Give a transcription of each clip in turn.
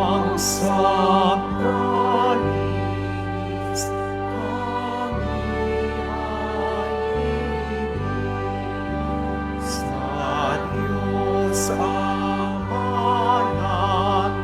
Nais kami ay sa Diyos Ama namin,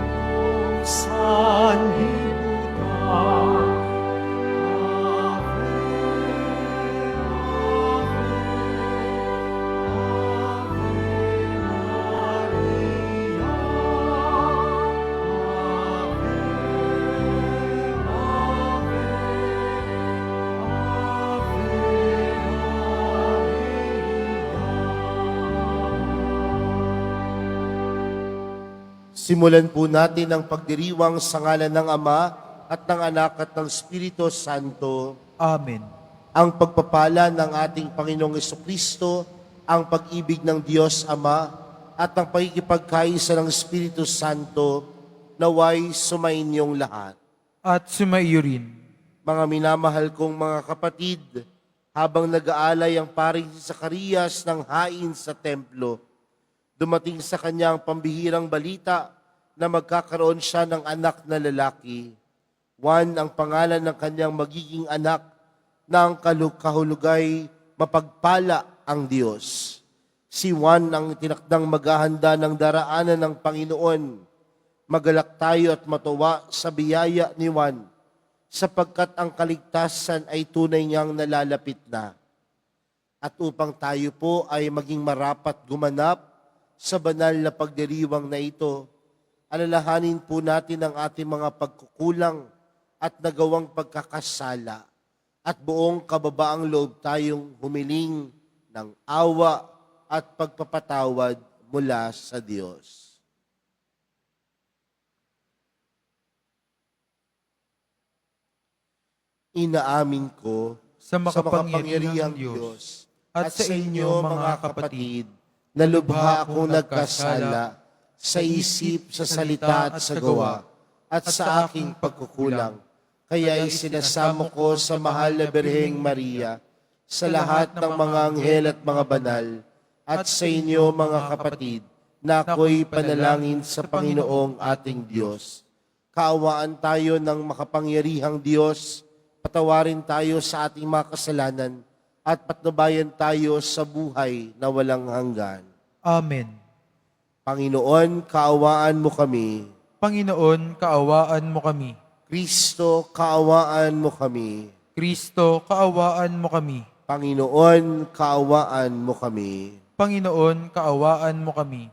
amang sanlibutan. Simulan po natin ang pagdiriwang sa ngalan ng Ama at ng Anak at ng Espiritu Santo. Amen. Ang pagpapala ng ating Panginoong Jesucristo, ang pag-ibig ng Diyos Ama at ang pagkikipagkaisa ng Espiritu Santo naway sumainyong lahat. At sumaiyo rin. Mga minamahal kong mga kapatid, habang nag-aalay ang paring si Zacarias ng hain sa templo, dumating sa kanya ang pambihirang balita na magkakaroon siya ng anak na lalaki. Juan ang pangalan ng kanyang magiging anak, na ang kahulugay mapagpala ang Diyos. Si Juan ang tinakdang maghahanda ng daraanan ng Panginoon. Magalak tayo at matuwa sa biyaya ni Juan, sapagkat ang kaligtasan ay tunay niyang nalalapit na. At upang tayo po ay maging marapat gumanap sa banal na pagdiriwang na ito, alalahanin po natin ang ating mga pagkukulang at nagawang pagkakasala, at buong kababaang loob tayong humiling ng awa at pagpapatawad mula sa Diyos. Inaamin ko Sa makapangyarihang Diyos at sa inyo mga kapatid, na lubha akong nagkasala sa isip, sa salita at sa gawa, at sa aking pagkukulang. Kaya isinasamo ko sa mahal na Birheng Maria, sa lahat ng mga anghel at mga banal, at sa inyo mga kapatid, na ako'y panalangin sa Panginoong ating Diyos. Kaawaan tayo ng makapangyarihang Diyos, patawarin tayo sa ating mga kasalanan, at patnubayan tayo sa buhay na walang hanggan. Amen. Panginoon, kaawaan mo kami. Panginoon, kaawaan mo kami. Kristo, kaawaan mo kami. Kristo, kaawaan mo kami. Panginoon, kaawaan mo kami. Panginoon, kaawaan mo kami.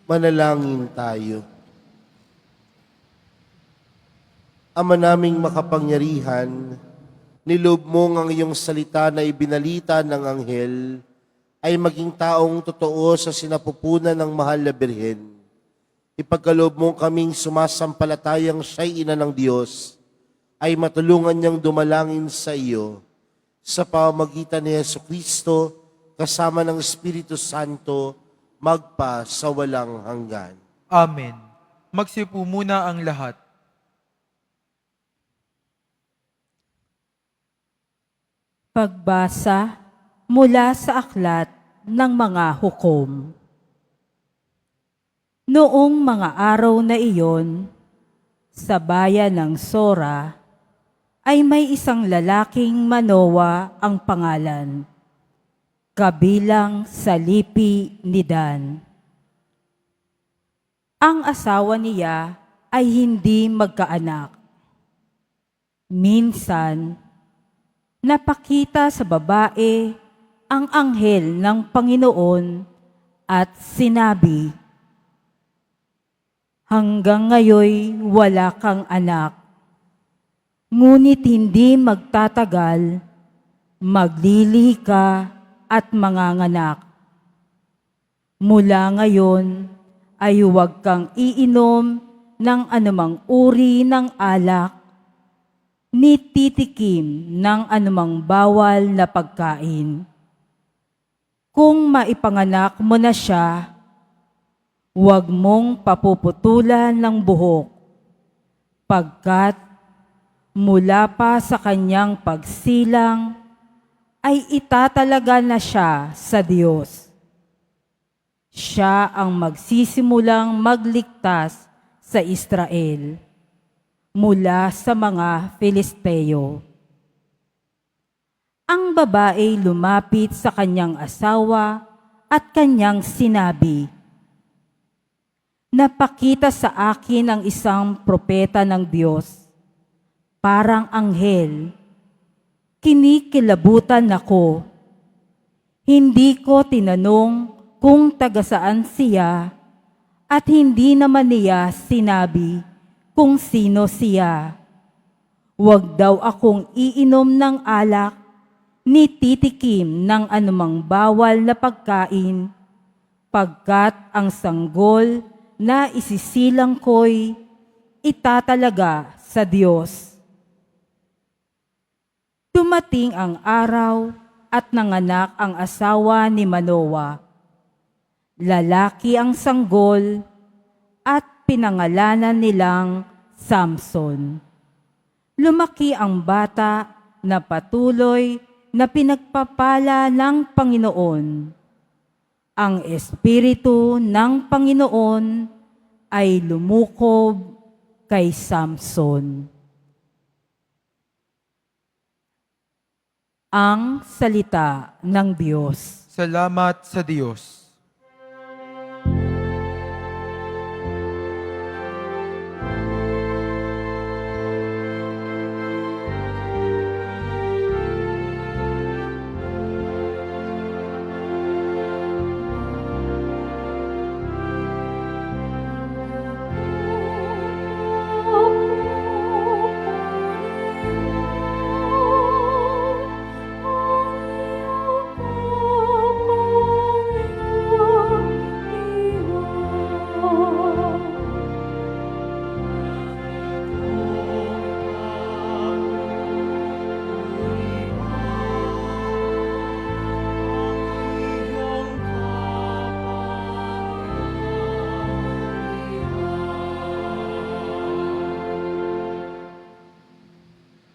Manalangin tayo. Ama naming makapangyarihan, niloob mo ang iyong salita na ibinalita ng anghel ay maging taong totoo sa sinapupunan ng mahal na Birhen. Ipagkaloob mo kaming sumasampalatayang siya'y ina ng Diyos, ay matulungan niyang dumalangin sa iyo sa pamamagitan ni Jesucristo kasama ng Espiritu Santo magpa sa walang hanggan. Amen. Magsipo muna ang lahat. Pagbasa mula sa aklat ng mga hukom. Noong mga araw na iyon, sa bayan ng Sora, ay may isang lalaking Manoa ang pangalan, kabilang sa lipi ni Dan. Ang asawa niya ay hindi magkaanak. Minsan, napakita sa babae ang anghel ng Panginoon at sinabi, "Hanggang ngayoy wala kang anak, ngunit hindi magtatagal, maglilihi ka at manganganak. Mula ngayon ay huwag kang iinom ng anumang uri ng alak, ni titikim ng anumang bawal na pagkain. Kung maipanganak mo na siya, huwag mong papuputulan ng buhok, pagkat mula pa sa kanyang pagsilang ay itatalaga na siya sa Diyos. Siya ang magsisimulang magligtas sa Israel mula sa mga Filisteo." Ang babae lumapit sa kanyang asawa at kanyang sinabi, "Napakita sa akin ang isang propeta ng Diyos, parang anghel. Kinikilabutan ako. Hindi ko tinanong kung taga saan siya at hindi naman niya sinabi kung sino siya. Huwag daw akong iinom ng alak ni titikim ng anumang bawal na pagkain, pagkat ang sanggol na isisilang ko'y itatalaga sa Diyos." Dumating ang araw at nanganak ang asawa ni Manoa. Lalaki ang sanggol at pinangalanan nilang Samson. Lumaki ang bata na patuloy na pinagpapala ng Panginoon. Ang Espiritu ng Panginoon ay lumukob kay Samson. Ang salita ng Diyos. Salamat sa Diyos.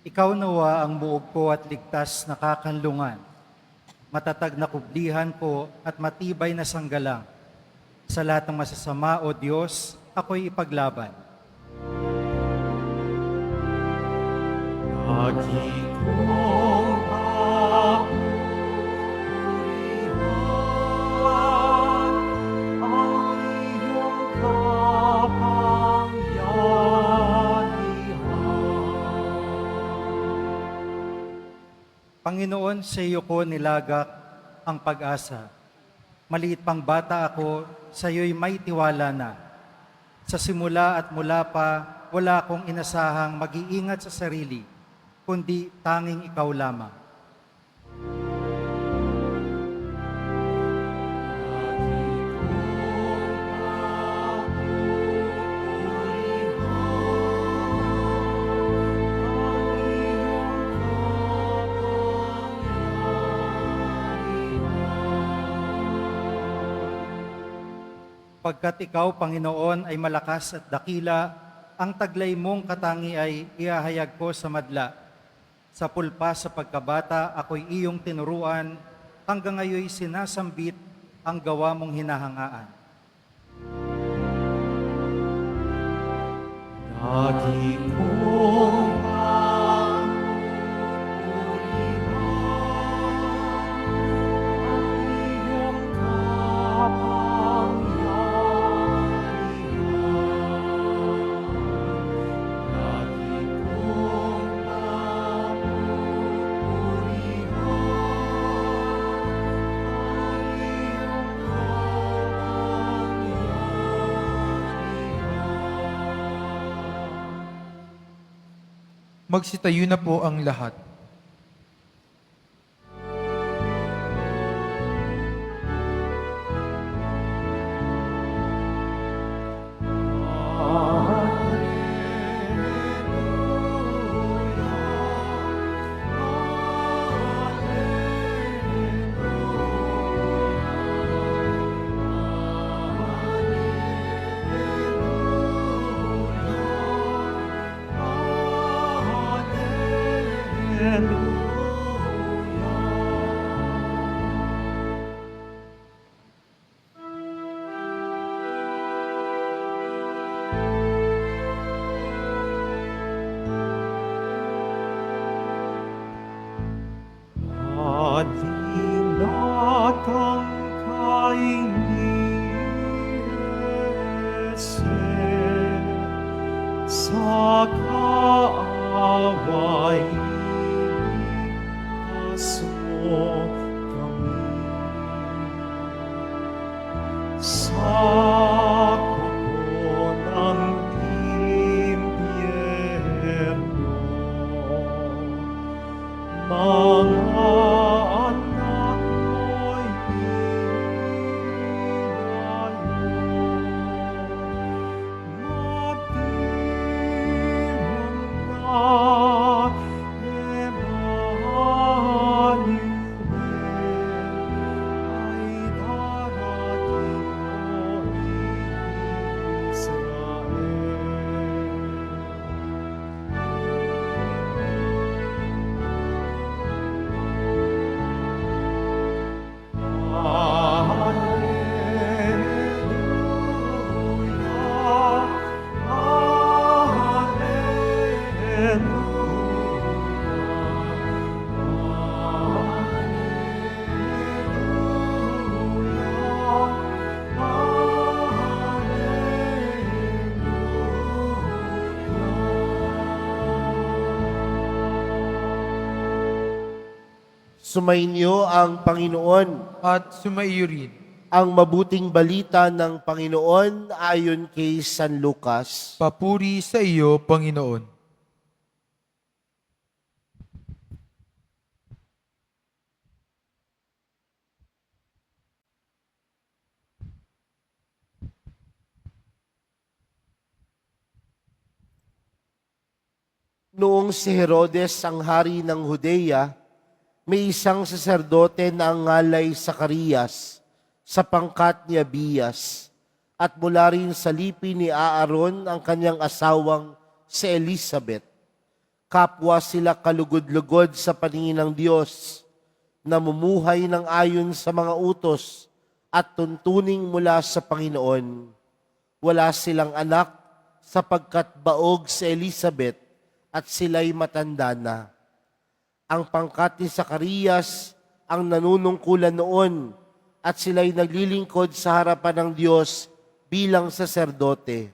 Ikaw nawa ang buog ko at ligtas na kakanlungan, matatag na kublihan ko at matibay na sanggalang. Sa lahat ng masasama, O Diyos, ako'y ipaglaban. Lagi kong papurihan ang iyong kapangyarihan. Panginoon, sa iyo ko nilagak ang pag-asa. Maliit pang bata ako, sa iyo'y may tiwala na. Sa simula at mula pa, wala akong inasahang mag-iingat sa sarili, kundi tanging ikaw lamang. Pagkat ikaw, Panginoon, ay malakas at dakila, ang taglay mong katangi ay ihahayag ko sa madla. Sa pulpa sa pagkabata, ako'y iyong tinuruan, hanggang ngayoy sinasambit ang gawa mong hinahangaan. Lagi kong Magsitayo na po ang lahat. Alinatang kainise sa kaaway kaso kami sa kuko ng impyerno. Mga anak mo'y hinayo, magdiwang na Emmanuel ay darating mo Israel. Sumainyo ang Panginoon. At sumaiyo rin. Ang mabuting balita ng Panginoon ayon kay San Lucas. Papuri sa iyo, Panginoon. Noong si Herodes ang hari ng Judea, may isang saserdote na ang ngalay Zacarias sa pangkat ni Abias, at mula rin sa lipi ni Aaron ang kanyang asawang si Elizabeth. Kapwa sila kalugod-lugod sa paningin ng Diyos, namumuhay ng ayon sa mga utos at tuntuning mula sa Panginoon. Wala silang anak sapagkat baog si Elizabeth at sila'y matanda na. Ang pangkat ni Zacarias ang nanunungkulan noon at sila'y naglilingkod sa harapan ng Diyos bilang saserdote.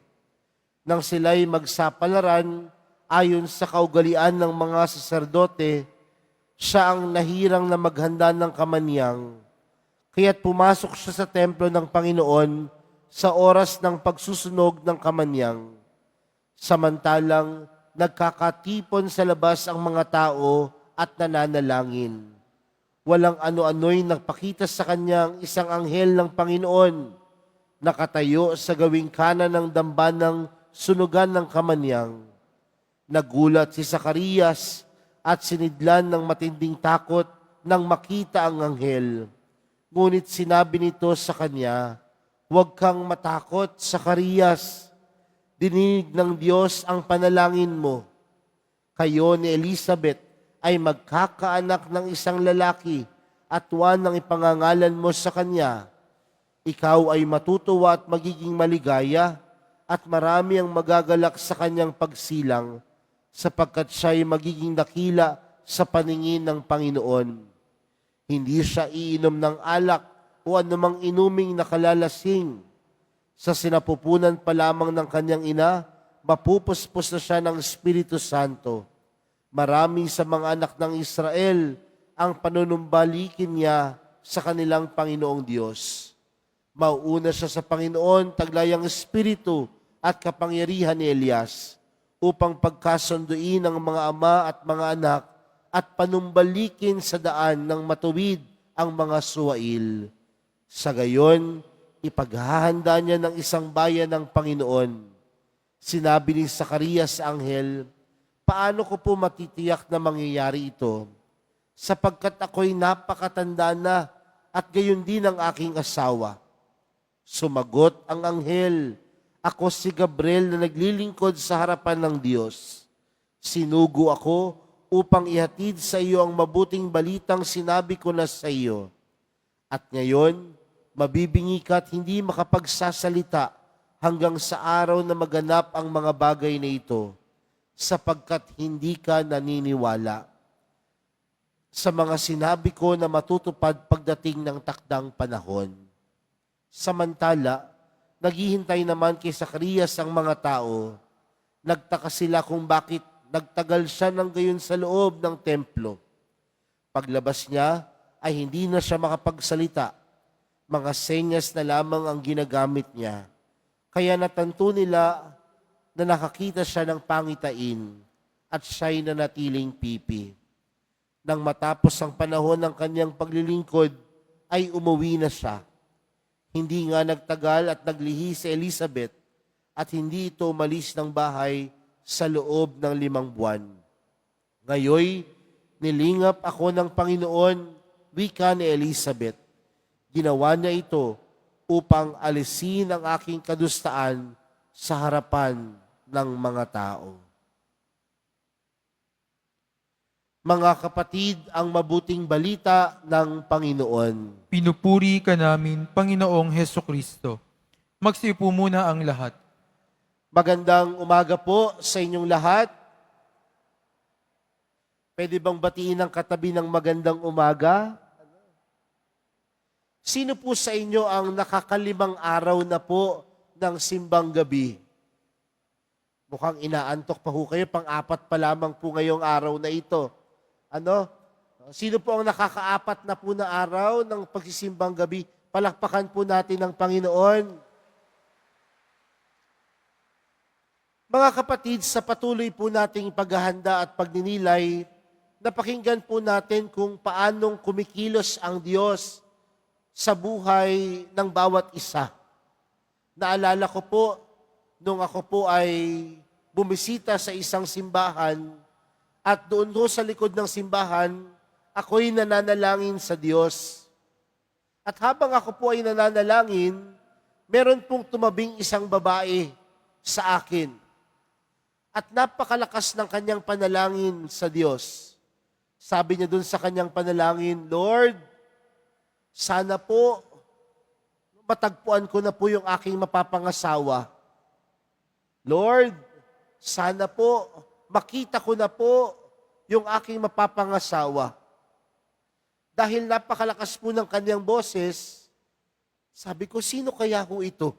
Nang sila'y magsapalaran ayon sa kaugalian ng mga saserdote, siya ang nahirang na maghanda ng kamanyang. Kaya't pumasok siya sa templo ng Panginoon sa oras ng pagsusunog ng kamanyang. Samantalang nagkakatipon sa labas ang mga tao at nananalangin. Walang ano-ano'y nagpakita sa kanyang isang anghel ng Panginoon, nakatayo sa gawing kanan ng dambanang sunugan ng kamanyang. Nagulat si Zacarias at sinidlan ng matinding takot nang makita ang anghel. Ngunit sinabi nito sa kanya, "Huwag kang matakot, Zacarias. Dinig ng Diyos ang panalangin mo. Kayo ni Elizabeth ay magkakaanak ng isang lalaki at tuwan ang ipangangalan mo sa kanya. Ikaw ay matutuwa at magiging maligaya at marami ang magagalak sa kanyang pagsilang sapagkat siya ay magiging dakila sa paningin ng Panginoon. Hindi siya iinom ng alak o anumang inuming nakalalasing. Sa sinapupunan pa lamang ng kanyang ina, mapupuspos na siya ng Espiritu Santo. Marami sa mga anak ng Israel ang panunumbalikin niya sa kanilang Panginoong Diyos. Mauuna siya sa Panginoon, taglay ang Espiritu at kapangyarihan ni Elias, upang pagkasunduin ang mga ama at mga anak at panumbalikin sa daan ng matuwid ang mga suwail. Sa gayon, ipaghahanda niya ng isang bayan ng Panginoon. Sinabi ni Zacarias sa anghel, "Paano ko po matitiyak na mangyayari ito? Sapagkat ako'y napakatanda na at gayon din ang aking asawa." Sumagot ang anghel, "Ako si Gabriel na naglilingkod sa harapan ng Diyos. Sinugo ako upang ihatid sa iyo ang mabuting balitang sinabi ko na sa iyo. At ngayon, mabibingi ka at hindi makapagsasalita hanggang sa araw na maganap ang mga bagay na ito, sapagkat hindi ka naniniwala sa mga sinabi ko na matutupad pagdating ng takdang panahon." Samantala, naghihintay naman kay Zacarias ang mga tao. Nagtaka sila kung bakit nagtagal siya ng gayon sa loob ng templo. Paglabas niya ay hindi na siya makapagsalita. Mga senyas na lamang ang ginagamit niya. Kaya natanto nila na nakakita siya ng pangitain at siya'y nanatiling pipi. Nang matapos ang panahon ng kanyang paglilingkod, ay umuwi na siya. Hindi nga nagtagal at naglihi si Elizabeth at hindi ito umalis ng bahay sa loob ng 5 buwan. Ngayoy, nilingap ako ng Panginoon, wika ni Elizabeth. Ginawa niya ito upang alisin ang aking kadustaan sa harapan ng mga tao. Mga kapatid, ang mabuting balita ng Panginoon. Pinupuri ka namin, Panginoong Heso Kristo. Magsiupo muna ang lahat. Magandang umaga po sa inyong lahat. Pwede bang batiin ang katabi ng magandang umaga? Sino po sa inyo ang nakakalimang araw na po ng simbang gabi? Mukhang inaantok pa ho kayo, pang-apat pa lamang po ngayong araw na ito. Ano? Sino po ang nakakaapat na po na araw ng pagsisimbang gabi? Palakpakan po natin ang Panginoon. Mga kapatid, sa patuloy po nating paghahanda at pagninilay, napakinggan po natin kung paanong kumikilos ang Diyos sa buhay ng bawat isa. Naalala ko po, nung ako po ay bumisita sa isang simbahan, at doon ko sa likod ng simbahan, ako'y nananalangin sa Diyos. At habang ako po ay nananalangin, meron pong tumabing isang babae sa akin. At napakalakas ng kanyang panalangin sa Diyos. Sabi niya doon sa kanyang panalangin, "Lord, sana po matagpuan ko na po yung aking mapapangasawa. Lord, sana po makita ko na po yung aking mapapangasawa." Dahil napakalakas po ng kanyang boses, sabi ko, sino kaya ho ito?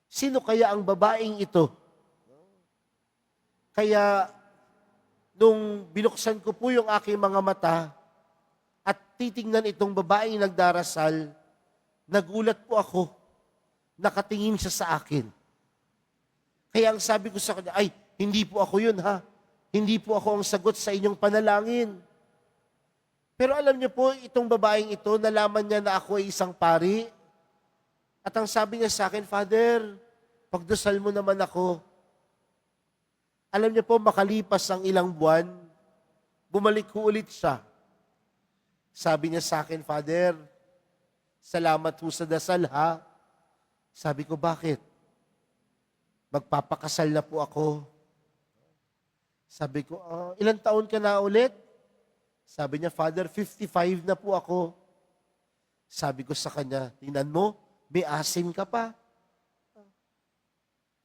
Sino kaya ang babaeng ito? Kaya, nung binuksan ko po yung aking mga mata at titingnan itong babaeng nagdarasal, Nagulat po ako. Nakatingin siya sa akin. Kaya ang sabi ko sa kanya, ay, hindi po ako yun ha. Hindi po ako ang sagot sa inyong panalangin. Pero alam niyo po, itong babaeng ito, nalaman niya na ako ay isang pari. At ang sabi niya sa akin, Father, pagdasal mo naman ako. Alam niyo po, makalipas ang ilang buwan, bumalik ko ulit siya. Sabi niya sa akin, Father, salamat po sa dasal ha. Sabi ko, bakit? Magpapakasal na po ako. Sabi ko, ilang taon ka na ulit? Sabi niya, Father, 55 na po ako. Sabi ko sa kanya, tingnan mo, may asin ka pa.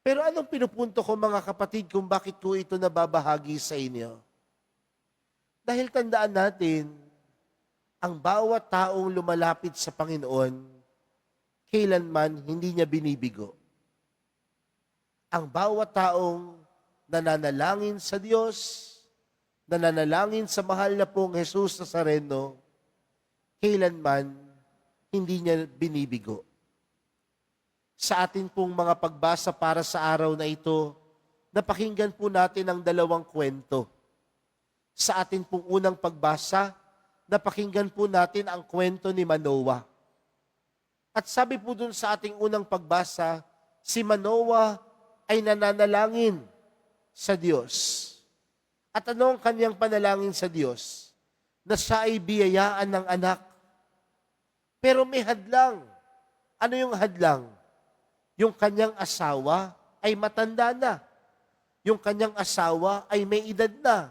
Pero anong pinupunto ko mga kapatid kung bakit ko ito nababahagi sa inyo? Dahil tandaan natin, ang bawat taong lumalapit sa Panginoon, kailanman hindi niya binibigo. Ang bawat taong nananalangin sa Diyos, nananalangin sa mahal na pong Jesus Nazareno, kailanman hindi niya binibigo. Sa atin pong mga pagbasa para sa araw na ito, napakinggan po natin ang dalawang kwento. Sa atin pong unang pagbasa, napakinggan po natin ang kwento ni Manoah. At sabi po dun sa ating unang pagbasa, si Manoah ay nananalangin sa Diyos. At ano ang kanyang panalangin sa Diyos? Na siya ay biyayaan ng anak. Pero may hadlang. Ano yung hadlang? Yung kanyang asawa ay matanda na. Yung kanyang asawa ay may edad na.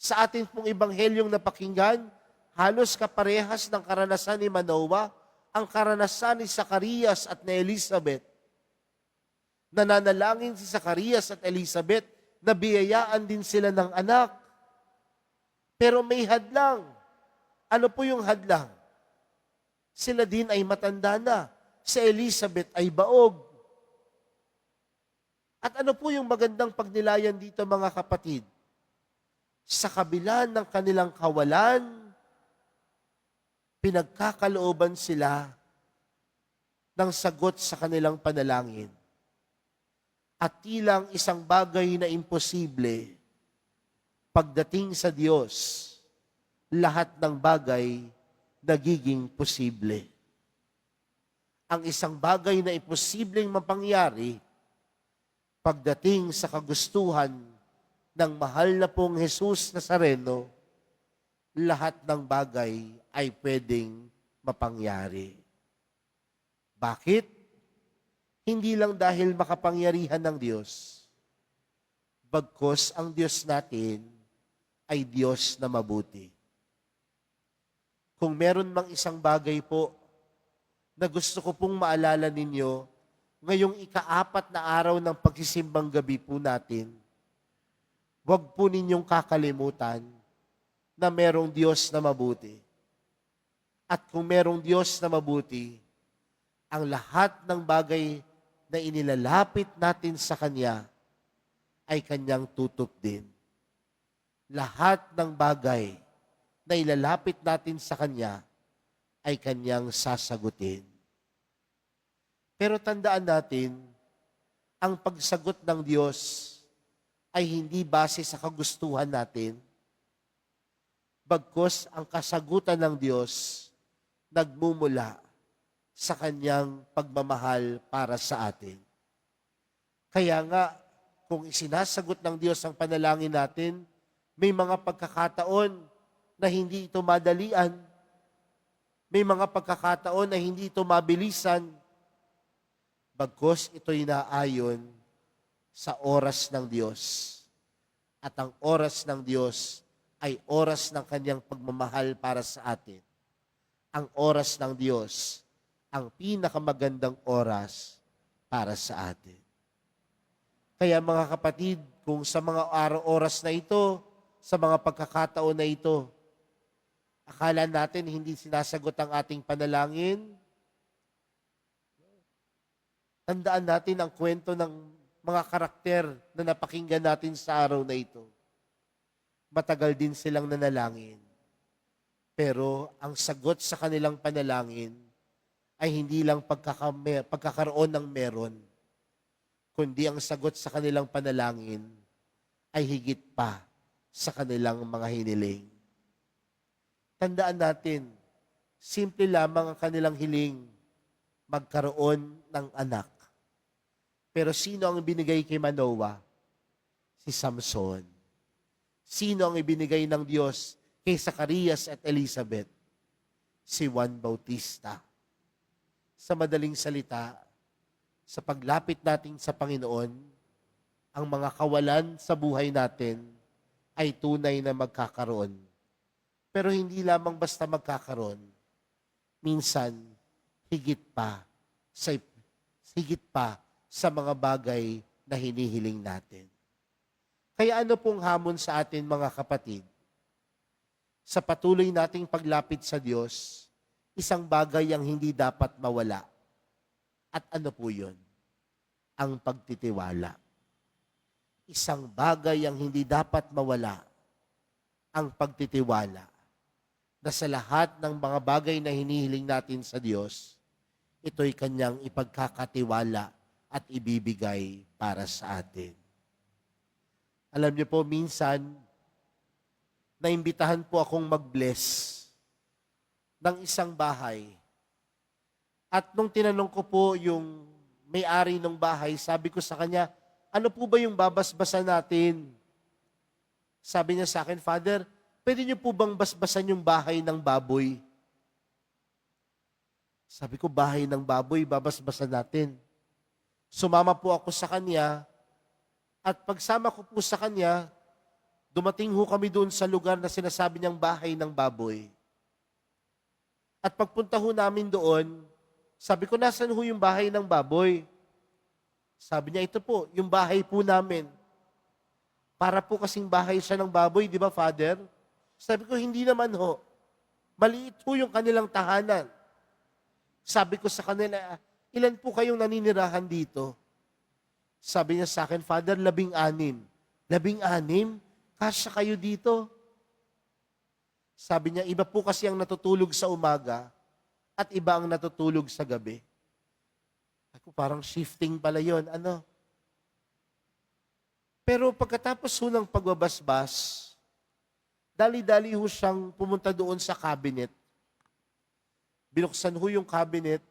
Sa atin pong ibanghelyong napakinggan, halos kaparehas ng karanasan ni Manoah, ang karanasan ni Zacarias at ni Elizabeth. Nananalangin si Zacarias at Elizabeth na biyayaan din sila ng anak. Pero may hadlang. Ano po yung hadlang? Sila din ay matanda na. Si Elizabeth ay baog. At ano po yung magandang pagnilayan dito mga kapatid? Sa kabila ng kanilang kawalan, pinagkakalooban sila ng sagot sa kanilang panalangin. At tilang isang bagay na imposible, pagdating sa Diyos, lahat ng bagay nagiging posible. Ang isang bagay na imposibleng mapangyari, pagdating sa kagustuhan ng mahal na pong Jesus Nazareno, lahat ng bagay ay pwedeng mapangyari. Bakit? Hindi lang dahil makapangyarihan ng Diyos, bagkus ang Diyos natin ay Diyos na mabuti. Kung meron mang isang bagay po na gusto ko pong maalala ninyo, ngayong ika-4 na araw ng pagsisimbang gabi po natin, huwag po ninyong kakalimutan na merong Diyos na mabuti. At kung merong Diyos na mabuti, ang lahat ng bagay na inilalapit natin sa Kanya ay Kanyang tutup din. Lahat ng bagay na ilalapit natin sa Kanya ay Kanyang sasagutin. Pero tandaan natin, ang pagsagot ng Diyos ay hindi base sa kagustuhan natin, bagkus ang kasagutan ng Diyos nagmumula sa Kanyang pagmamahal para sa atin. Kaya nga, kung isinasagot ng Diyos ang panalangin natin, may mga pagkakataon na hindi ito madalian. May mga pagkakataon na hindi ito mabilisan. Bagkus ito'y naayon sa oras ng Diyos. At ang oras ng Diyos ay oras ng Kanyang pagmamahal para sa atin. Ang oras ng Diyos, ang pinakamagandang oras para sa atin. Kaya mga kapatid, kung sa mga oras na ito, sa mga pagkakataon na ito, akala natin hindi sinasagot ang ating panalangin, tandaan natin ang kwento ng mga karakter na napakinggan natin sa araw na ito. Matagal din silang nanalangin. Pero ang sagot sa kanilang panalangin ay hindi lang pagkakaroon ng meron, kundi ang sagot sa kanilang panalangin ay higit pa sa kanilang mga hiniling. Tandaan natin, simple lamang ang kanilang hiling, magkaroon ng anak. Pero sino ang binigay kay Manoah? Si Samson. Sino ang ibinigay ng Diyos kay Zacarias at Elizabeth? Si Juan Bautista. Sa madaling salita, sa paglapit natin sa Panginoon, ang mga kawalan sa buhay natin ay tunay na magkakaroon. Pero hindi lamang basta magkakaroon. Minsan, higit pa sa mga bagay na hinihiling natin. Kaya ano pong hamon sa atin mga kapatid? Sa patuloy nating paglapit sa Diyos, isang bagay ang hindi dapat mawala. At ano po yun? Ang pagtitiwala. Isang bagay ang hindi dapat mawala. Ang pagtitiwala. Na sa lahat ng mga bagay na hinihiling natin sa Diyos, ito'y kanyang ipagkakatiwala at ibibigay para sa atin. Alam niyo po, minsan, naimbitahan po akong mag-bless ng isang bahay. At nung tinanong ko po yung may-ari ng bahay, sabi ko sa kanya, ano po ba yung babasbasan natin? Sabi niya sa akin, Father, pwede niyo po bang basbasan yung bahay ng baboy? Sabi ko, bahay ng baboy, babasbasan natin. Sumama po ako sa kanya, at pagsama ko po sa kanya, dumating ho kami doon sa lugar na sinasabi niyang bahay ng baboy. At pagpunta ho namin doon, sabi ko, nasan ho yung bahay ng baboy? Sabi niya, ito po, yung bahay po namin. Para po kasing bahay siya ng baboy, di ba, Father? Sabi ko, hindi naman ho. Maliit ho yung kanilang tahanan. Sabi ko sa kanila, ilan po kayong naninirahan dito? Sabi niya sa akin, Father, 16. 16? Kasya kayo dito? Sabi niya, iba po kasi ang natutulog sa umaga at iba ang natutulog sa gabi. Ako, parang shifting pala yun. Ano? Pero pagkatapos ho ng pagbabasbas, dali-dali ho siyang pumunta doon sa cabinet. Binuksan ho yung cabinet,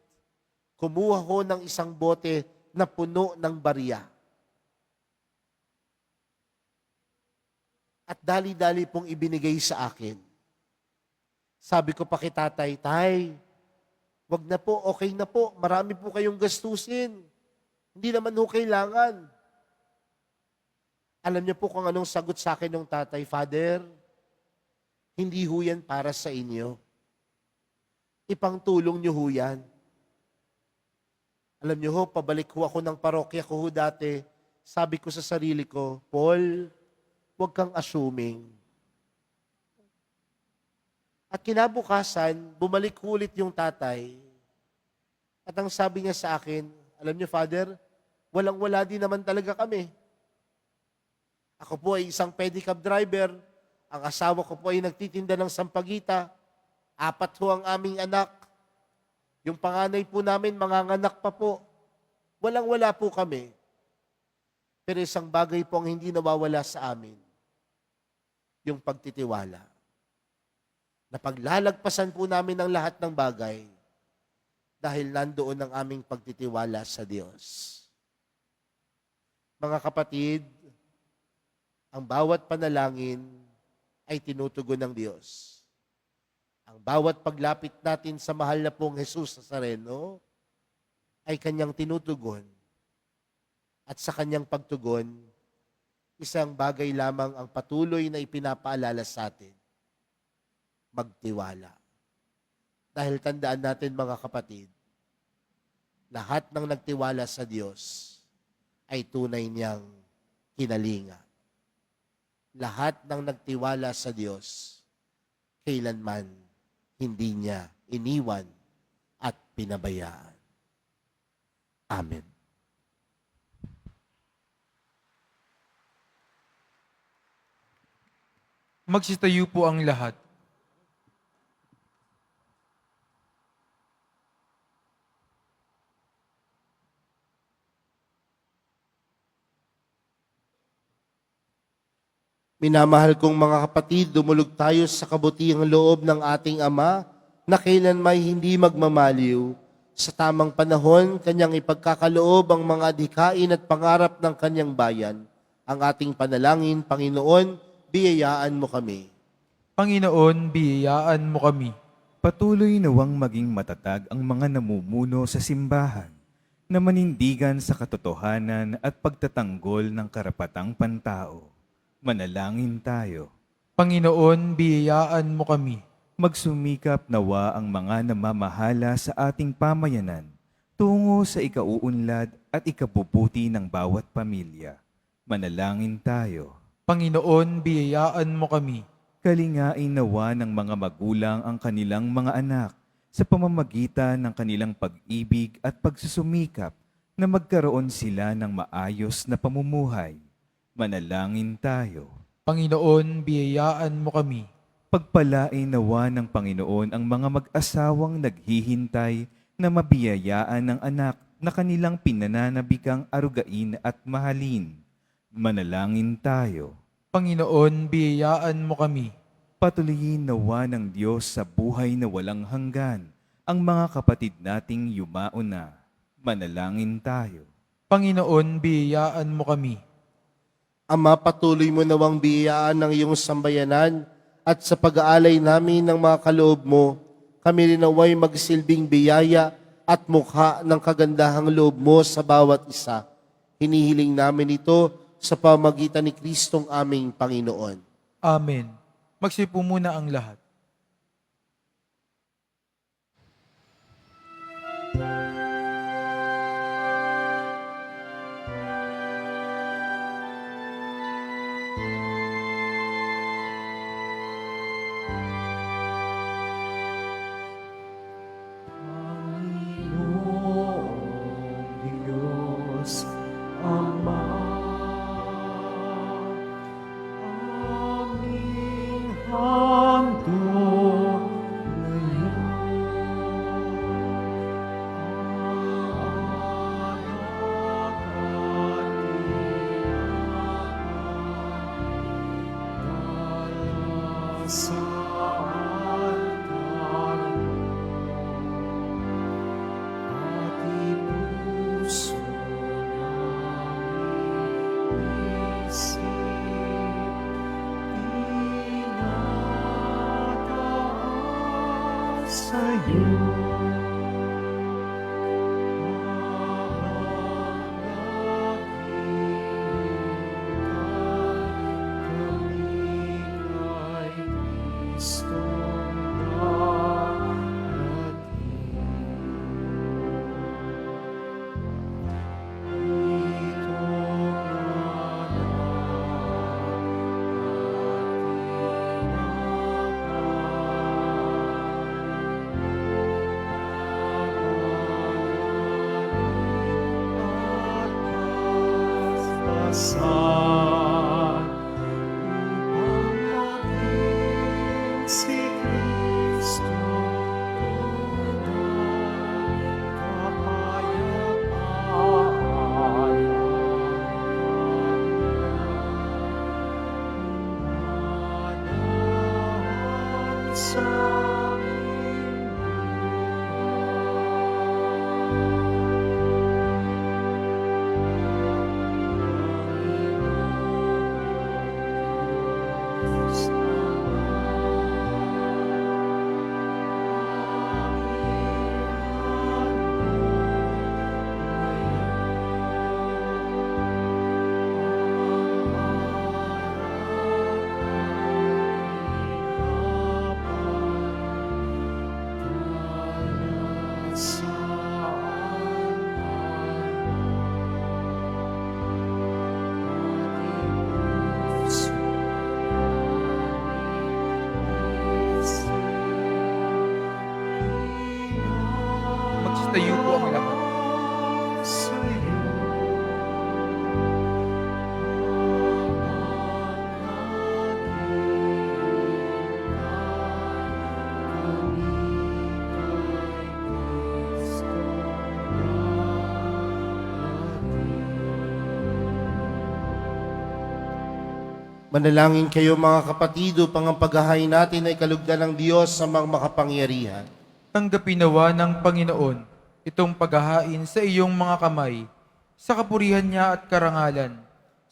kumuha ho ng isang bote na puno ng barya. At dali-dali pong ibinigay sa akin. Sabi ko pa kay tatay, Tay, wag na po, okay na po, marami po kayong gastusin. Hindi naman ho kailangan. Alam niyo po kung anong sagot sa akin ng tatay, Father, hindi ho yan para sa inyo. Ipangtulong niyo ho yan. Alam niyo ho, pabalik ho ako ng parokya ko ho dati, sabi ko sa sarili ko, Paul, huwag kang assuming. At kinabukasan, bumalik ho ulit yung tatay. At ang sabi niya sa akin, alam niyo, Father, walang-wala din naman talaga kami. Ako po ay isang pedicab driver. Ang asawa ko po ay nagtitinda ng sampagita. 4 ho ang aming anak. Yung panganay po namin, manganganak pa po. Walang-wala po kami. Pero isang bagay po ang hindi nawawala sa amin. Yung pagtitiwala. Na paglalagpasan po namin ang lahat ng bagay dahil nandoon ang aming pagtitiwala sa Diyos. Mga kapatid, ang bawat panalangin ay tinutugon ng Diyos. Ang bawat paglapit natin sa mahal na pong Jesus Nazareno ay kanyang tinutugon. At sa kanyang pagtugon, isang bagay lamang ang patuloy na ipinapaalala sa atin. Magtiwala. Dahil tandaan natin mga kapatid, lahat ng nagtiwala sa Diyos ay tunay niyang kinalinga. Lahat ng nagtiwala sa Diyos, kailanman hindi niya iniwan at pinabayaan. Amen. Magsitayo po ang lahat. Minamahal kong mga kapatid, dumulog tayo sa kabutihang loob ng ating Ama na kailanmay hindi magmamaliw. Sa tamang panahon, kanyang ipagkakaloob ang mga adhikain at pangarap ng kanyang bayan. Ang ating panalangin, Panginoon, biyayaan mo kami. Panginoon, biyayaan mo kami. Patuloy nawang maging matatag ang mga namumuno sa simbahan na manindigan sa katotohanan at pagtatanggol ng karapatang pantao. Manalangin tayo. Panginoon, biyayaan mo kami. Magsumikap nawa ang mga namamahala sa ating pamayanan tungo sa ikauunlad at ikabubuti ng bawat pamilya. Manalangin tayo. Panginoon, biyayaan mo kami. Kalingain nawa ng mga magulang ang kanilang mga anak sa pamamagitan ng kanilang pag-ibig at pagsusumikap na magkaroon sila ng maayos na pamumuhay. Manalangin tayo. Panginoon, biyayaan mo kami. Pagpalain nawa ng Panginoon ang mga mag-asawang naghihintay na mabiyayaan ng anak na kanilang pinananabikang arugain at mahalin. Manalangin tayo. Panginoon, biyayaan mo kami. Patuloyin nawa ng Diyos sa buhay na walang hanggan ang mga kapatid nating yumao na. Manalangin tayo. Panginoon, biyayaan mo kami. Ama, patuloy mo nawang biyayaan ng iyong sambayanan at sa pag-aalay namin ng mga kaloob mo, kami rin naway magsilbing biyaya at mukha ng kagandahang loob mo sa bawat isa. Hinihiling namin ito sa pamagitan ni Kristong aming Panginoon. Amen. Magsipo muna ang lahat. Panginoong Diyos, Ama, aming handog ngayon. Anak at iyak, dala sa altar pati puso namin isip, tinataas sa'yo. Kami kay Kristong darating. Si Kristo Magstayo po ang lahat. Manalangin kayo mga kapatid upang ang paghahain natin ay kalugdan ng Diyos sa mga makapangyarihan. Tanggapin nawa ng Panginoon itong paghahain sa iyong mga kamay, sa kapurihan niya at karangalan,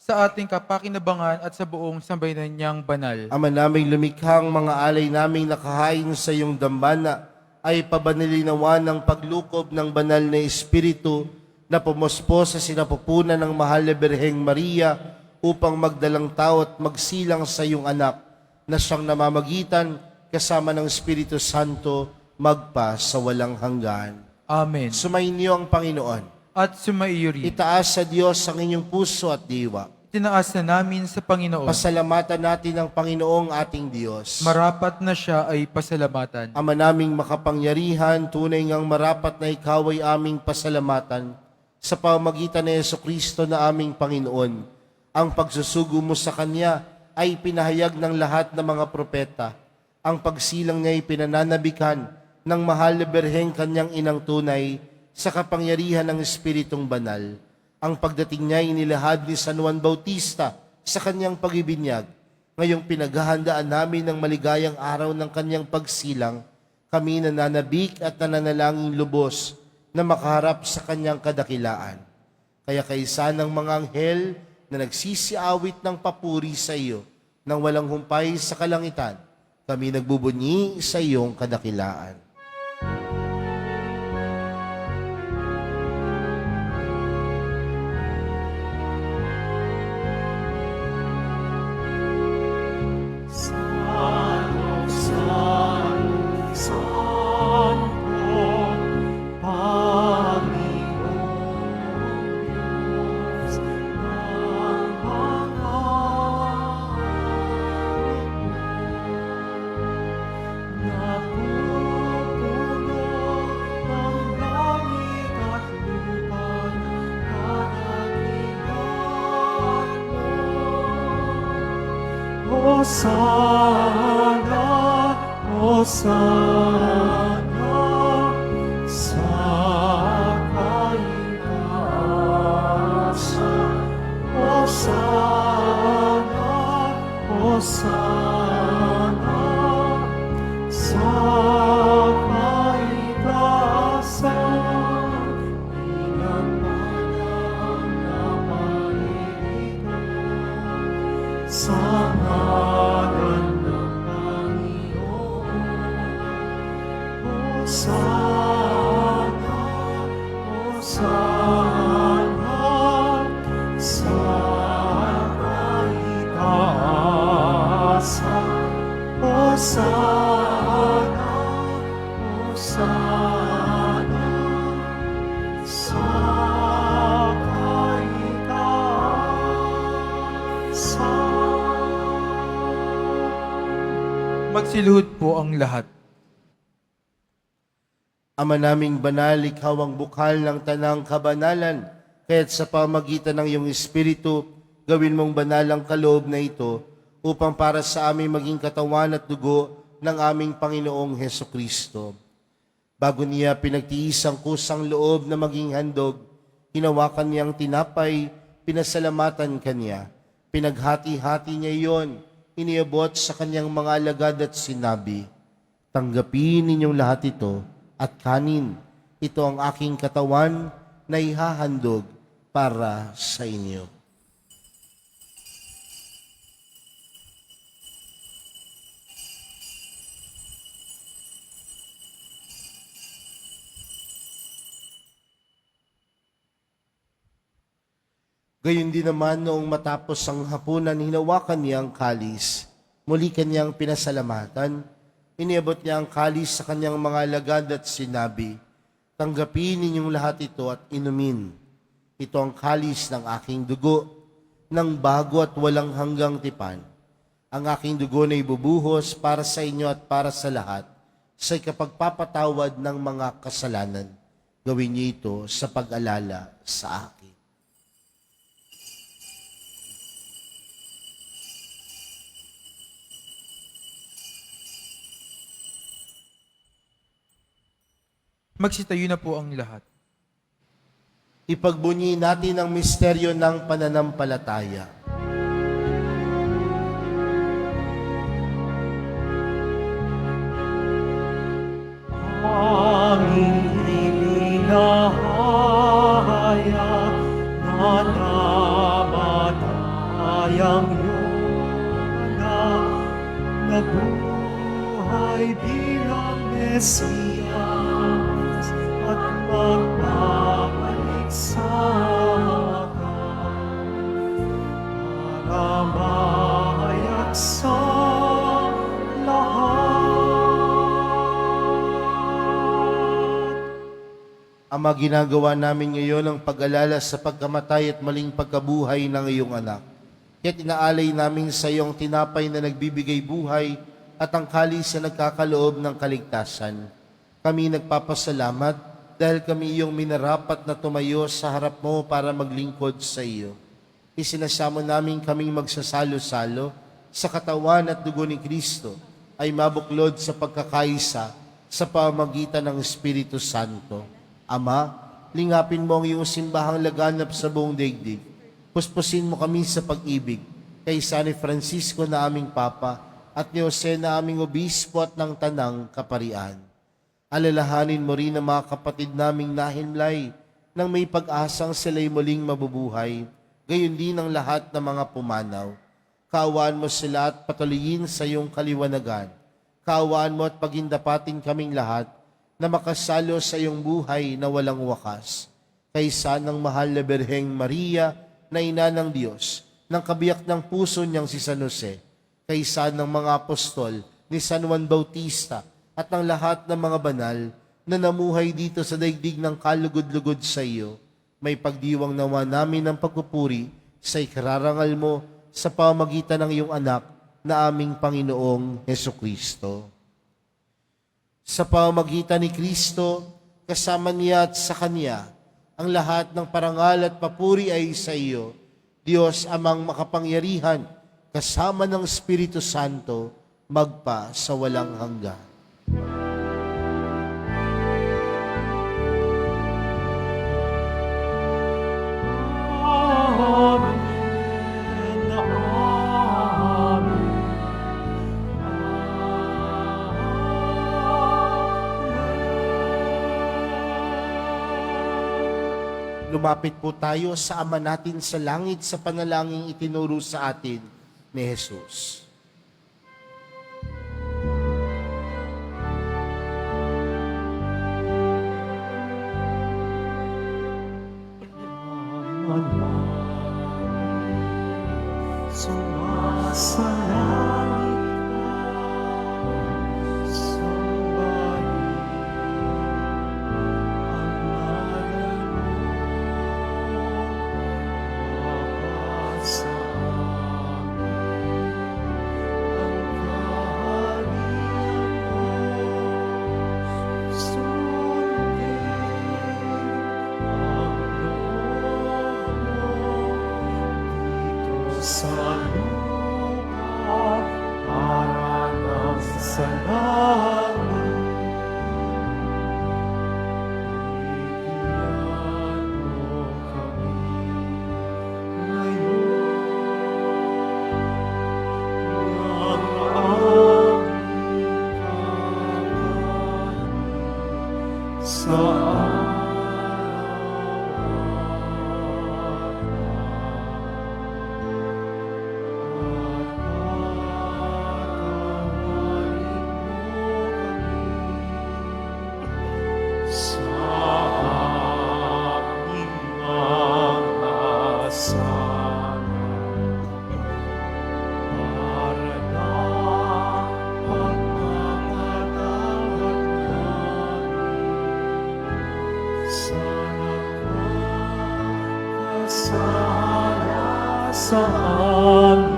sa ating kapakinabangan at sa buong sambayanan niyang banal. Ama naming lumikhang mga alay naming nakahain sa iyong dambana ay pabanilinawan ng paglukob ng banal na Espiritu na pumuspo sa sinapupunan ng mahal na Birheng Maria upang magdalang tao at magsilang sa iyong anak na siyang namamagitan kasama ng Espiritu Santo magpa sa walang hanggan. Amen. Sumainyo ang Panginoon. At sumaiyo rin. Itaas sa Diyos ang inyong puso at diwa. Tinaas na namin sa Panginoon. Pasalamatan natin ang Panginoong ating Diyos. Marapat na siya ay pasalamatan. Ama naming makapangyarihan, tunay ngang marapat na ikaw ay aming pasalamatan sa pamamagitan ni Jesucristo na aming Panginoon. Ang pagsusugo mo sa Kanya ay pinahayag ng lahat ng mga propeta. Ang pagsilang niya ay pinananabikan ng mahal na Birheng Kanyang inang tunay sa kapangyarihan ng Espiritong Banal. Ang pagdating niya ay inilahad ni San Juan Bautista sa kanyang pagibinyag. Ngayong pinaghahandaan namin ng maligayang araw ng kanyang pagsilang, kami nananabik at nananalangin lubos na makaharap sa kanyang kadakilaan. Kaya kaisa ng mga anghel na nagsisiawit ng papuri sa iyo nang walang humpay sa kalangitan, kami nagbubunyi sa iyong kadakilaan. Hosanna, Hosanna, sa kaitaasan. Hosanna, Hosanna, sa kaitaasan. Inapanang na mairito sa ngalan ng Panginoon. Hosanna, Hosanna, sa kaitaasan. Hosanna, Hosanna, sa kaitaasan. Magsiluhod po ang lahat. Ama naming banal, ikaw ang bukal ng tanang kabanalan, kaya't sa pamagitan ng iyong Espiritu, gawin mong banal ang kaloob na ito, upang para sa aming maging katawan at dugo ng aming Panginoong Hesukristo. Bago niya pinagtiis ang kusang loob na maging handog, hinawakan niyang tinapay, pinasalamatan kanya. Pinaghati-hati niya iyon, iniabot sa kanyang mga alagad at sinabi, "Tanggapin ninyong lahat ito at kanin. Ito ang aking katawan na ihahandog para sa inyo." Gayon din naman noong matapos ang hapunan, hinawakan niya ang kalis. Muli kanyang pinasalamatan. Iniabot niya ang kalis sa kanyang mga alagad at sinabi, "Tanggapin ninyong lahat ito at inumin. Ito ang kalis ng aking dugo, ng bago at walang hanggang tipan. Ang aking dugo na ibubuhos para sa inyo at para sa lahat, sa ikapagpapatawad ng mga kasalanan. Gawin niyo ito sa pag-alala sa akin." Magsitayo na po ang lahat. Ipagbunyi natin ang misteryo ng pananampalataya. Mesiyas at magbabalik sa para mahayag sa lahat. Ama, ginagawa namin ngayon ang pag-alala sa pagkamatay at maling pagkabuhay ng iyong anak. Kaya't inaalay namin sa iyong tinapay na nagbibigay buhay at ang kalis na nagkakaloob ng kaligtasan. Kami nagpapasalamat dahil kami iyong minarapat na tumayo sa harap mo para maglingkod sa iyo. Isinasamo namin kaming magsasalo-salo sa katawan at dugo ni Kristo ay mabuklod sa pagkakaisa sa pamamagitan ng Espiritu Santo. Ama, lingapin mo ang iyong simbahang laganap sa buong daigdig. Puspusin mo kami sa pag-ibig kay San Francisco na aming Papa at ni Jose na aming Obispo at ng Tanang Kaparian. Alalahanin mo rin ang mga kapatid naming nahimlay nang may pag-asang sila'y muling mabubuhay, gayon din ang lahat ng mga pumanaw. Kaawaan mo sila at patuloyin sa iyong kaliwanagan. Kaawaan mo at pagindapatin kaming lahat na makasalo sa iyong buhay na walang wakas. Kaysa ng mahal na Birheng Maria na ina ng Diyos, ng kabiyak ng puso niyang si San Jose, kaysa ng mga apostol ni San Juan Bautista at ng lahat ng mga banal na namuhay dito sa daigdig ng kalugod-lugod sa iyo, may pagdiwang nawa namin ng pagpupuri sa ikararangal mo sa pamamagitan ng iyong anak na aming Panginoong Hesukristo. Sa pamamagitan ni Kristo, kasama niya at sa Kanya, ang lahat ng parangal at papuri ay sa iyo, Diyos amang makapangyarihan, kasama ng Espiritu Santo, magpa sa walang hanggan. Amen. Amen. Lumapit po tayo sa Ama natin sa langit sa panalangin itinuro sa atin ni Jesus. Sumasalangit ka, sambahin ang ngalan mo, mapasa amin ang kaharian mo, sundin ang loob mo dito sa lupa para ng sa langit. Bigyan mo kami ngayon ng aming kakanin sa sa amin.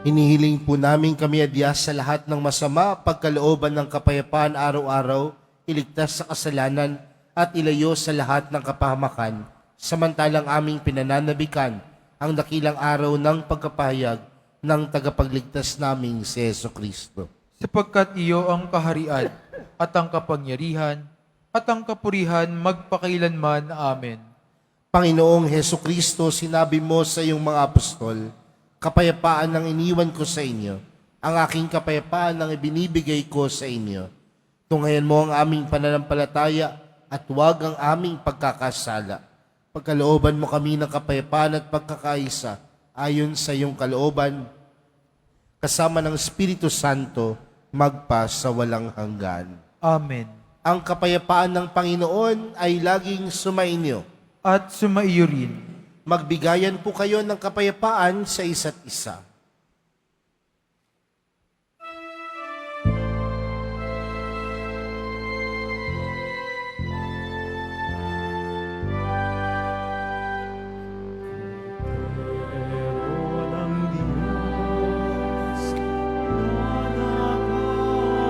Hinihiling po namin kami adyas sa lahat ng masama, pagkalooban ng kapayapaan araw-araw, iligtas sa kasalanan at ilayo sa lahat ng kapahamakan, samantalang aming pinananabikan ang dakilang araw ng pagkapahayag ng tagapagligtas naming si Yesu Kristo. Sapagkat iyo ang kaharian at ang kapangyarihan at ang kapurihan magpakailanman. Amen. Panginoong Heso Kristo, sinabi mo sa iyong mga apostol, kapayapaan ang iniwan ko sa inyo, ang aking kapayapaan ang ibinibigay ko sa inyo. Tunghayan mo ang aming pananampalataya at huwag ang aming pagkakasala. Pagkalooban mo kami ng kapayapaan at pagkakaisa ayon sa iyong kalooban, kasama ng Espiritu Santo, magpa sa walang hanggan. Amen. Ang kapayapaan ng Panginoon ay laging sumainyo. At sumaiyo rin. Magbigayan po kayo ng kapayapaan sa isa't isa. Pero ng Diyos na nakalis ng mga kasalanan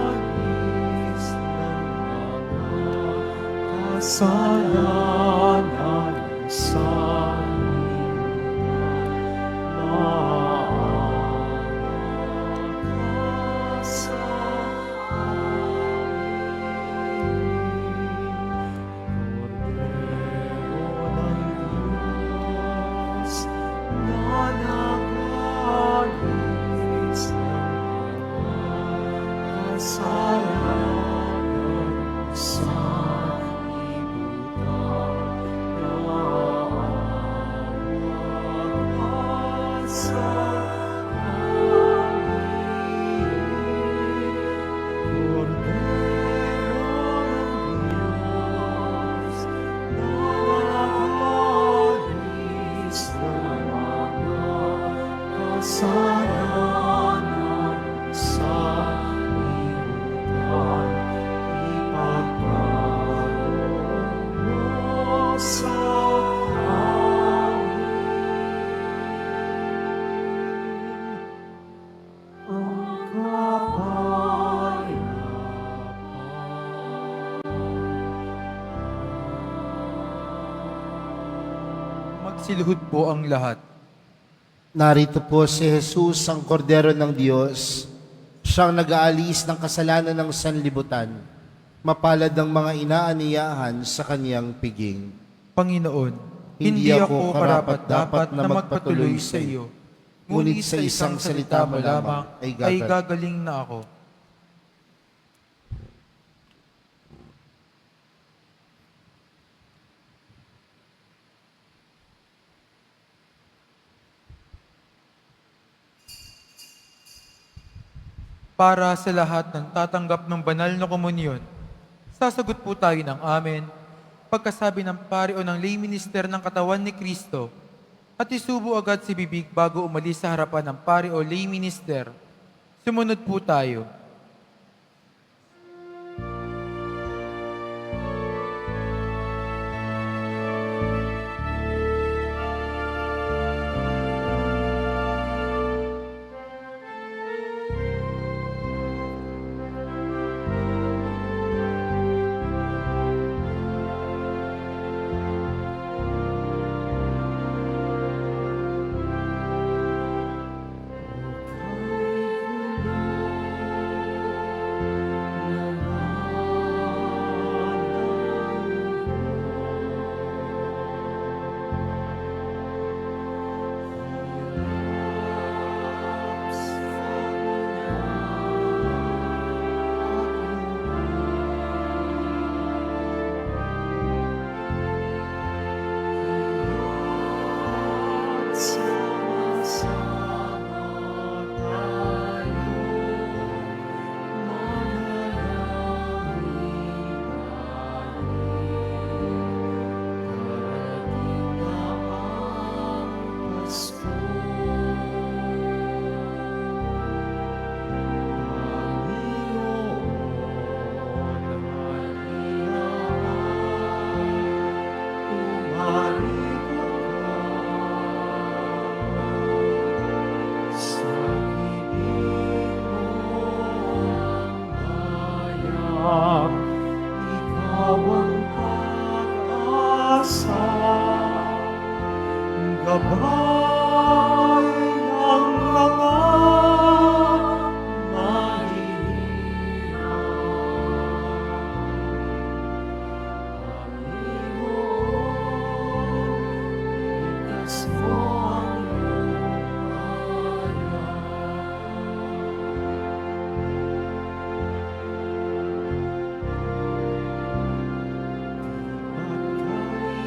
sa Magsiluhod po ang lahat. Narito po si Jesus, ang kordero ng Diyos, siyang nag-aalis ng kasalanan ng sanlibutan. Mapalad ang mga inaaniyahan sa kaniyang piging. Panginoon, Hindi hindi ako ako karapat-dapat na magpatuloy sa iyo. Ngunit sa isang salita mo lamang ay gagaling na ako. Para sa lahat ng tatanggap ng banal na komunyon, sasagot po tayo ng amen pagkasabi ng pari o ng lay minister ng katawan ni Kristo at isubo agad si bibig bago umalis sa harapan ng pari o lay minister. Sumunod po tayo.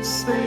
saya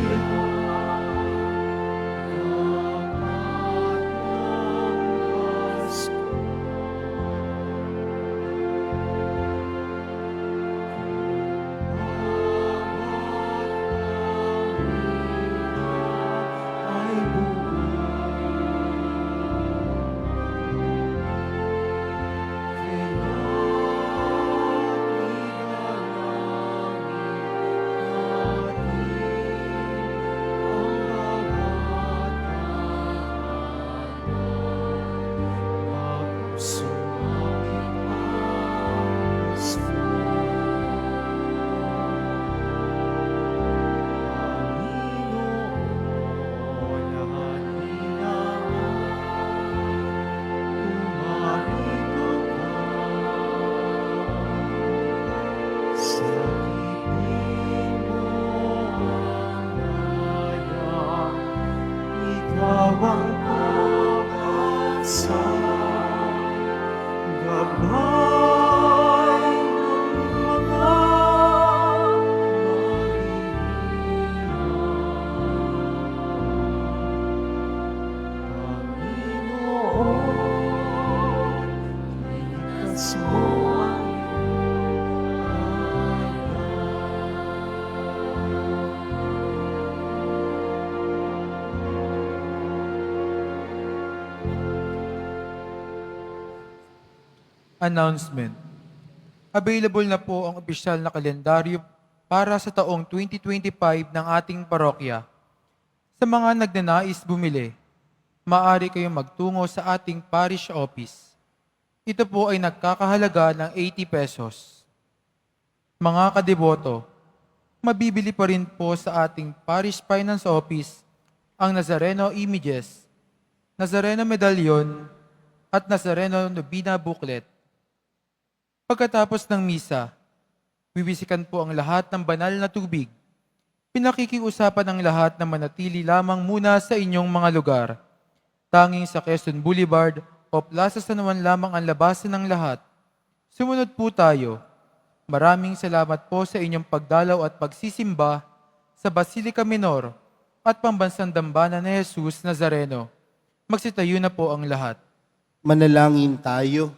Bawang pag-asa, gabay ng mga Panginoon, ligtas mo ang Announcement. Available na po ang opisyal na kalendaryo para sa taong 2025 ng ating parokya. Sa mga nagnanais bumili, maaari kayong magtungo sa ating parish office. Ito po ay nagkakahalaga ng 80 pesos. Mga kadeboto, mabibili pa rin po sa ating parish finance office ang Nazareno images, Nazareno medallion, at Nazareno Novena booklet. Pagkatapos ng misa, bibisikan po ang lahat ng banal na tubig. Pinakikiusapan ang lahat na manatili lamang muna sa inyong mga lugar. Tanging sa Quezon Boulevard o Plaza San Juan lamang ang labasan ng lahat. Sumunod po tayo. Maraming salamat po sa inyong pagdalaw at pagsisimba sa Basilica Minor at Pambansang Dambana ni Jesus Nazareno. Magsitayo na po ang lahat. Manalangin tayo.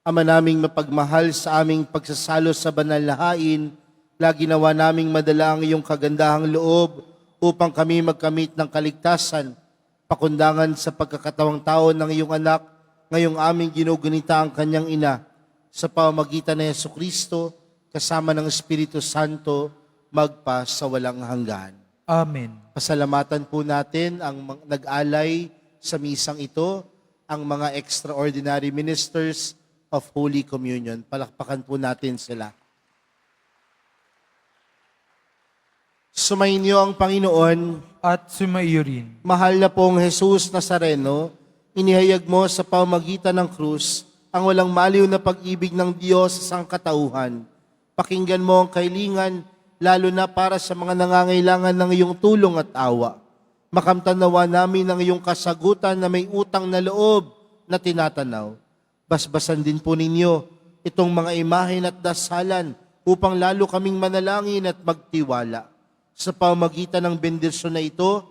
Ama naming mapagmahal, sa aming pagsasalo sa banal na hain, lagi nawa naming madala ang iyong kagandahang loob upang kami magkamit ng kaligtasan, pakundangan sa pagkakatawang tao ng iyong anak, ngayong aming ginugunita ang kanyang ina, sa pamamagitan ng Jesucristo, kasama ng Espiritu Santo, magpa sa walang hanggan. Amen. Pasalamatan po natin ang nag-alay sa misang ito, ang mga extraordinary ministers of Holy Communion. Palakpakan po natin sila. Sumainyo ang Panginoon. At sumaiyo rin. Mahal na pong Jesus Nazareno, inihayag mo sa pamamagitan ng krus ang walang maliw na pag-ibig ng Diyos sa sangkatauhan. Pakinggan mo ang kailingan, lalo na para sa mga nangangailangan ng iyong tulong at awa. Makamtan nawa namin ang iyong kasagutan na may utang na loob na tinatanaw. Basbasan din po ninyo itong mga imahen at dasalan upang lalo kaming manalangin at magtiwala. Sa pamamagitan ng bendisyon na ito,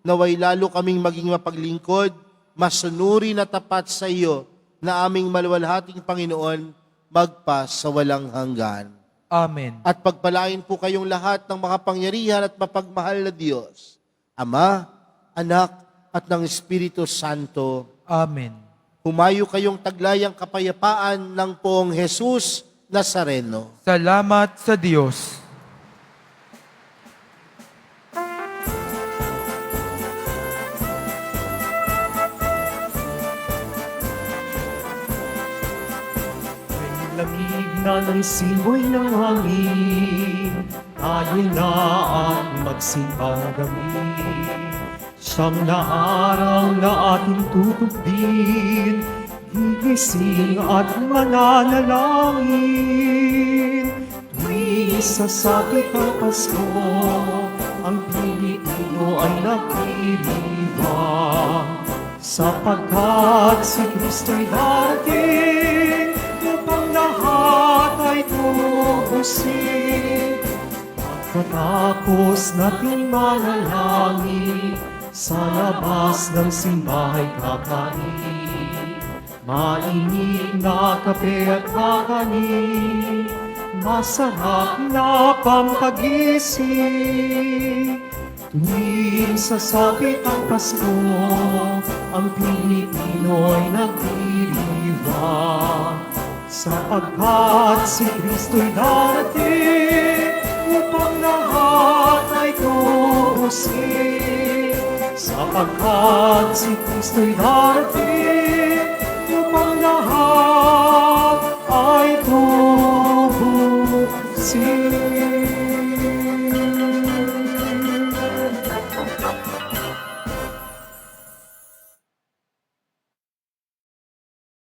naway lalo kaming maging mapaglingkod, masunuri na tapat sa iyo na aming maluwalhating Panginoon, magpa sa walang hanggan. Amen. At pagpalain po kayong lahat ng makapangyarihan at mapagmahal na Diyos, Ama, Anak, at ng Espiritu Santo. Amen. Humayo kayong taglayang kapayapaan ng poong Jesus Nazareno. Salamat sa Diyos. May lamig na ng simoy ng hangin, tayo na at magsipagawin. Siyam na araw na ating tutupin, gigising at mananalangin. Tuwing isasapit ang Pasko, ang Pilipino ay nagdiriwang. Sapagkat si Kristo'y darating, upang lahat ay tubusin. Katapos nating manalangin, sa labas ng simbahay kakain. Mainit na kape at kakanin, masarap na pampagising. Tuwing sasapit ang Pasko, ang Pilipino ay nagdiriwang, sapagkat si Kristo'y darating upang lahat ay tuusin. Sapagkat si Kristo'y darating upang lahat